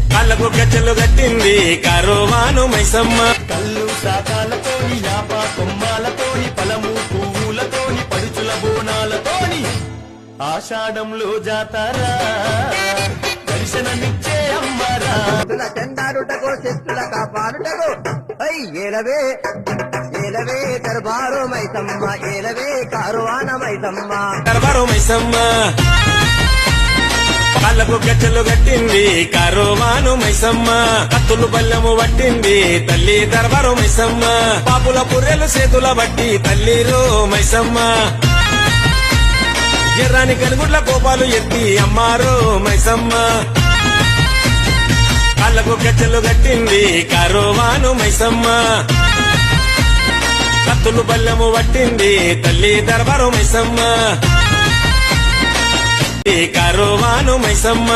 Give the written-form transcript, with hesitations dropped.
కాళ్ళకు గజ్జలు కట్టింది కరువాను మైసమ్మ. కళ్ళు శాఖలతోని యాప కొమ్మాలతోని పలము పువ్వులతోని పడుచుల బోనాలతోని ఆషాఢంలో జాతారా దర్శనమిచ్చే అమ్మరా. చెందారుటకో చెట్టుల కాపాడుటకో ఏలవే ఏలవే దర్బారు మైసమ్మ ఏలవే కారువాన మైసమ్మ దర్బారు మైసమ్మ. కాళ్ళకు గజ్జలు కట్టింది కరువాను మైసమ్మ. కత్తులు బల్లెము పట్టింది తల్లి దర్బారు మైసమ్మ. పాపుల పుర్రెలు చేతుల బట్టి తల్లిరో మైసమ్మ. ఎర్రాని కనుగుడ్ల కోపాలు ఎత్తి అమ్మారో మైసమ్మ. కాళ్ళకు గజ్జలు కట్టింది కరువాను మైసమ్మ. కత్తులు బల్లెము పట్టింది తల్లి దర్బారు మైసమ్మ. కరువాను మైసమ్మ.